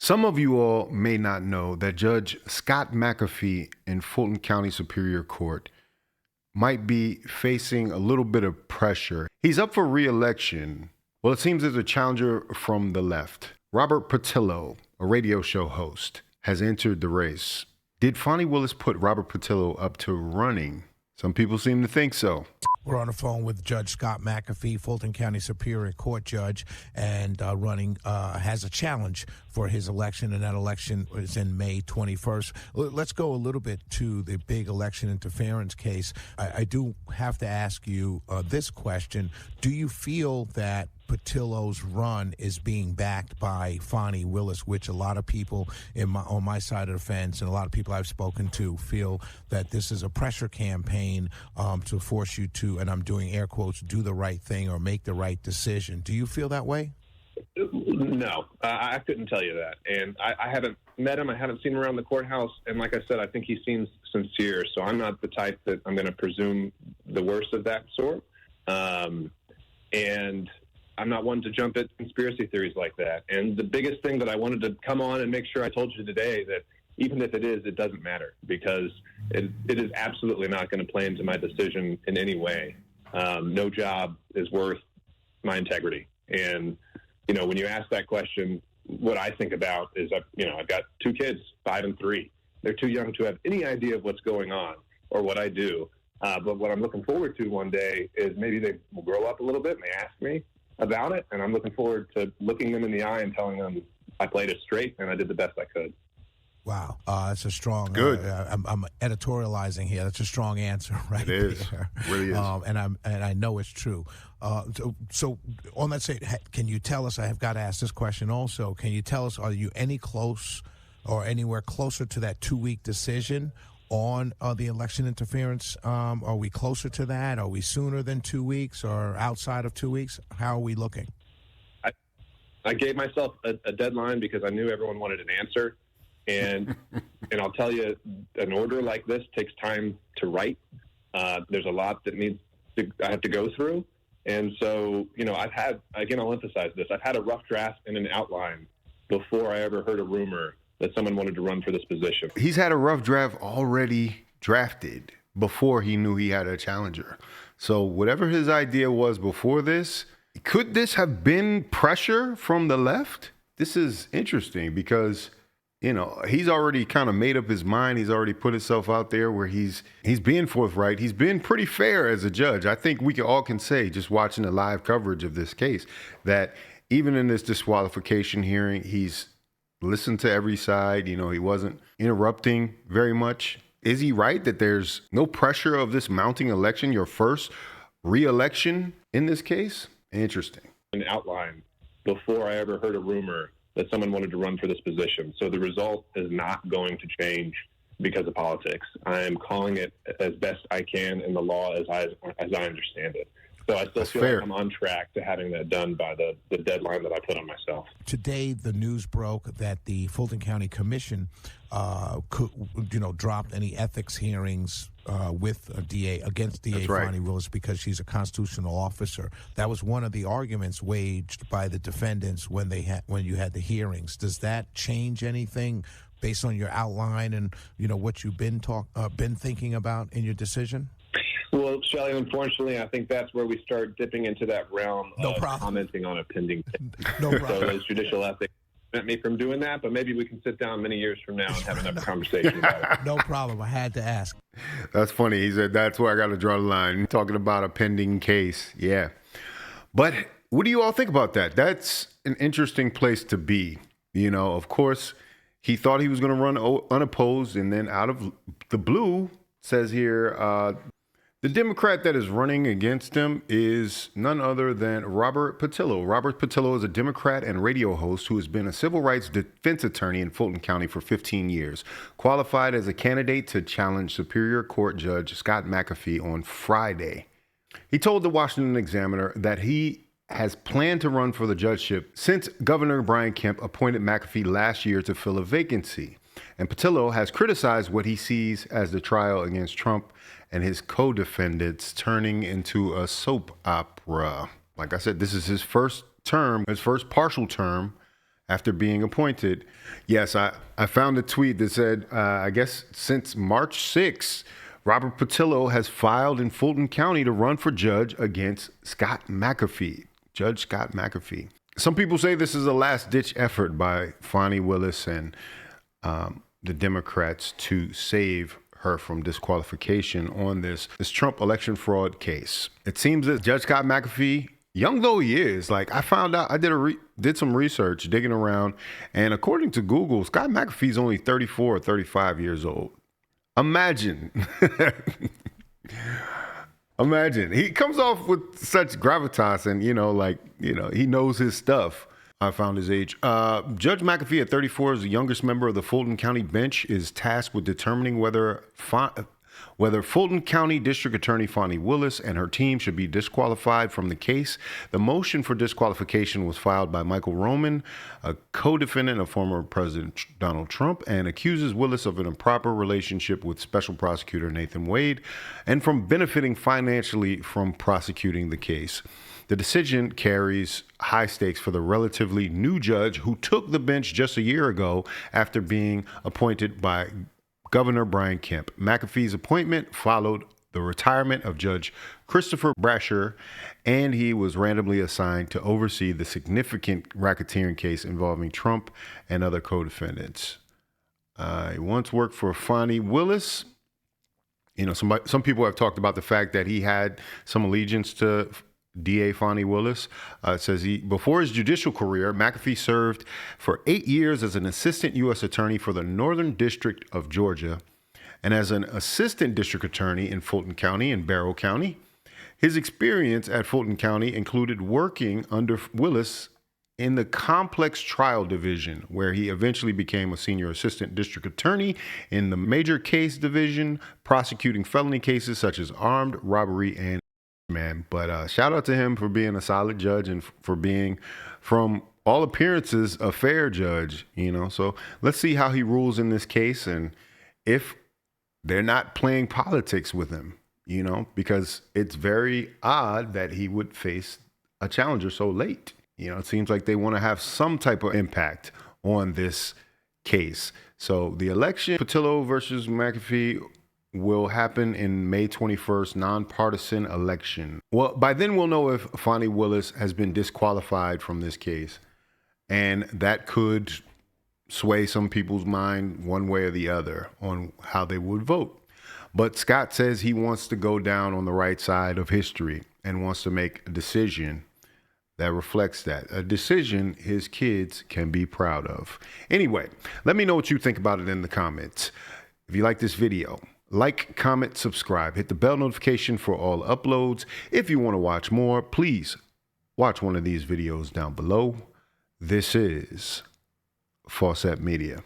Some of you all may not know that Judge Scott McAfee in Fulton County Superior Court might be facing a little bit of pressure. He's up for re-election. Well, it seems there's a challenger from the left. Robert Patillo, a radio show host, has entered the race. Did Fani Willis put Robert Patillo up to running? Some people seem to think so. We're on the phone with Judge Scott McAfee, Fulton County Superior Court judge, and has a challenge for his election, and that election is in May 21st. Let's go a little bit to the big election interference case. I do have to ask you this question. Do you feel that Patillo's run is being backed by Fani Willis, which a lot of people on my side of the fence and a lot of people I've spoken to feel that this is a pressure campaign to force you to, and I'm doing air quotes, do the right thing or make the right decision? Do you feel that way? No, I couldn't tell you that. And I haven't met him. I haven't seen him around the courthouse. And like I said, I think he seems sincere. So I'm not the type that I'm going to presume the worst of that sort. And I'm not one to jump at conspiracy theories like that. And the biggest thing that I wanted to come on and make sure I told you today that even if it is, it doesn't matter, because it is absolutely not going to play into my decision in any way. No job is worth my integrity. And, you know, when you ask that question, what I think about is, I've got two kids, 5 and 3. They're too young to have any idea of what's going on or what I do. But what I'm looking forward to one day is maybe they will grow up a little bit and they ask me about it, and I'm looking forward to looking them in the eye and telling them I played it straight and I did the best I could. Wow, that's a strong. Good. I'm editorializing here. That's a strong answer, right? It is. There. Really is. And I know it's true. So on that sake, can you tell us? I have got to ask this question also. Can you tell us? Are you any close or anywhere closer to that 2-week decision on the election interference? Are we closer to that? Are we sooner than 2 weeks or outside of 2 weeks? How are we looking? I gave myself a deadline because I knew everyone wanted an answer. And I'll tell you, an order like this takes time to write. There's a lot that I have to go through. And so, I'll emphasize this. I've had a rough draft and an outline before I ever heard a rumor that someone wanted to run for this position. He's had a rough draft already drafted before he knew he had a challenger. So whatever his idea was before this, could this have been pressure from the left? This is interesting because, he's already kind of made up his mind. He's already put himself out there where he's being forthright. He's been pretty fair as a judge. I think we all can say, just watching the live coverage of this case, that even in this disqualification hearing, he's listened to every side. He wasn't interrupting very much. Is he right that there's no pressure of this mounting election, your first re-election in this case? Interesting. An outline before I ever heard a rumor that someone wanted to run for this position. So the result is not going to change because of politics. I am calling it as best I can in the law as I understand it. So I still feel like I'm on track to having that done by the deadline that I put on myself. Today, the news broke that the Fulton County Commission dropped any ethics hearings with a DA against DA Fani Willis because she's a constitutional officer. That was one of the arguments waged by the defendants when you had the hearings. Does that change anything based on your outline and what you've been thinking about in your decision? Well, Shelley, unfortunately, I think that's where we start dipping into that realm of commenting on a pending case. No problem. So those judicial ethics prevent me from doing that, but maybe we can sit down many years from now and have another conversation about it. No problem. I had to ask. That's funny. He said, that's where I got to draw the line. Talking about a pending case. Yeah. But what do you all think about that? That's an interesting place to be. Of course, he thought he was going to run unopposed, and then out of the blue, says here, the Democrat that is running against him is none other than Robert Patillo. Robert Patillo is a Democrat and radio host who has been a civil rights defense attorney in Fulton County for 15 years, qualified as a candidate to challenge Superior Court Judge Scott McAfee on Friday. He told the Washington Examiner that he has planned to run for the judgeship since Governor Brian Kemp appointed McAfee last year to fill a vacancy. And Patillo has criticized what he sees as the trial against Trump and his co-defendants turning into a soap opera. Like I said, this is his first term, his first partial term after being appointed. Yes, I found a tweet that said, I guess since March 6th, Robert Patillo has filed in Fulton County to run for judge against Scott McAfee, Judge Scott McAfee. Some people say this is a last-ditch effort by Fani Willis and the Democrats to save her from disqualification on this Trump election fraud case. It seems that Judge Scott McAfee, young though he is, like I found out, I did some research digging around, and according to Google, Scott McAfee's only 34 or 35 years old. Imagine. Imagine. He comes off with such gravitas and, he knows his stuff. I found his age. Judge McAfee at 34 is the youngest member of the Fulton County bench, is tasked with determining whether Fulton County District Attorney Fani Willis and her team should be disqualified from the case. The motion for disqualification was filed by Michael Roman, a co-defendant of former President Donald Trump, and accuses Willis of an improper relationship with Special Prosecutor Nathan Wade and from benefiting financially from prosecuting the case. The decision carries high stakes for the relatively new judge who took the bench just a year ago after being appointed by Governor Brian Kemp. McAfee's appointment followed the retirement of Judge Christopher Brasher, and he was randomly assigned to oversee the significant racketeering case involving Trump and other co-defendants. He once worked for Fani Willis. Some people have talked about the fact that he had some allegiance to DA Fani Willis. Says before his judicial career, McAfee served for 8 years as an assistant U.S. attorney for the Northern District of Georgia and as an assistant district attorney in Fulton County and Barrow County. His experience at Fulton County included working under Willis in the complex trial division, where he eventually became a senior assistant district attorney in the major case division, prosecuting felony cases such as armed robbery and But shout out to him for being a solid judge and for being, from all appearances, a fair judge, So let's see how he rules in this case and if they're not playing politics with him, because it's very odd that he would face a challenger so late. It seems like they want to have some type of impact on this case. So the election, Patillo versus McAfee, will happen in May 21st, nonpartisan election. Well, by then we'll know if Fani Willis has been disqualified from this case, and that could sway some people's mind one way or the other on how they would vote. But Scott says he wants to go down on the right side of history and wants to make a decision that reflects that, a decision his kids can be proud of. Anyway, let me know what you think about it in the comments. If you like this video, like, comment, subscribe, hit the bell notification for all uploads. If you want to watch more, please watch one of these videos down below. This is Faucette Media.